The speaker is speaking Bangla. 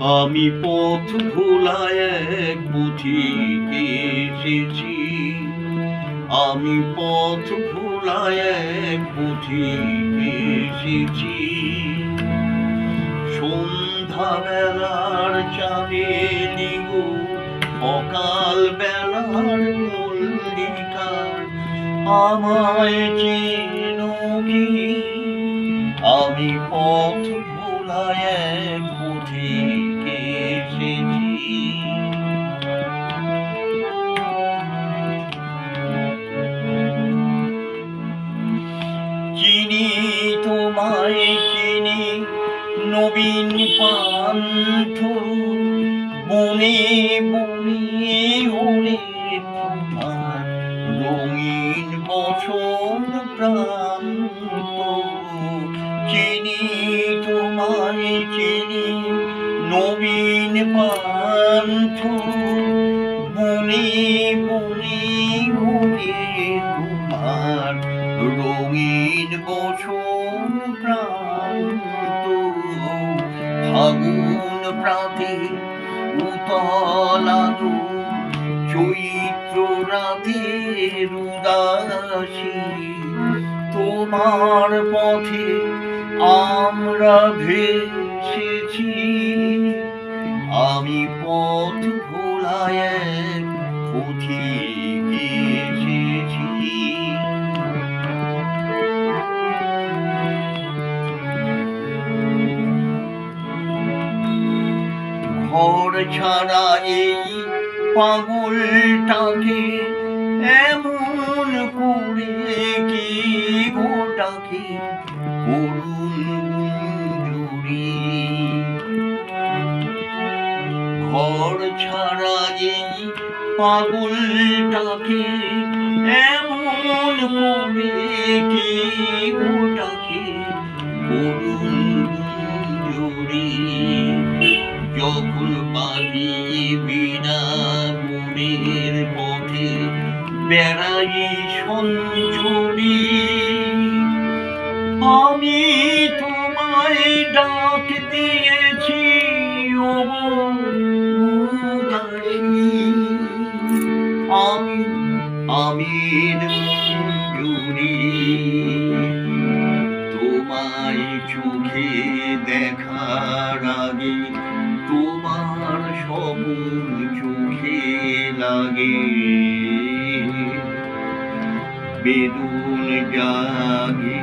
আমি পথ ভোলায় এক পথিকে এসেছি। আমি পথ ভোলায় এক পথিকে এসেছি। সন্ধ্যা বেলার চাঁদেলি গো, সকাল বেলার মল্লিকা, আমায় চেনো কি? আমি পথ ভোলায় এক পথিকে এসেছি। চিনি তোমায় চিনি নবীন পান্থ, বনে বনে ওরে তোমার রঙিন বসন প্রান্ত। চিনি তোমায় চিনি নবীন পান্থ, বনে বনে ওরে তোমার রঙিন বসন প্রান্ত। ফাগুন প্রাতে উতল আলো, চৈত্র রাতের উদাসী, তোমার পথে আমরা ভেসেছি। আমি পথ ভোলায় এক পথিকে এসেছি। ঘর ছাড়া এই পাগলটাকে এমন করে কি গো ডাকে করুণ গুঞ্জরি। ঘর ছাড়া এই পাগলটাকে এমন করে কি গো ডাকে করুণ গুঞ্জরি। যখন পাবি বিনা মনের পথে বেড়াই সঞ্চরি, আমি তোমায় ডাক দিয়েছি ওগো উদাসী। আমি আমির মঞ্জুরি, তোমায় চোখে দেখার আগে তোমার স্বপন চোখে লাগে। বেদুন জাগে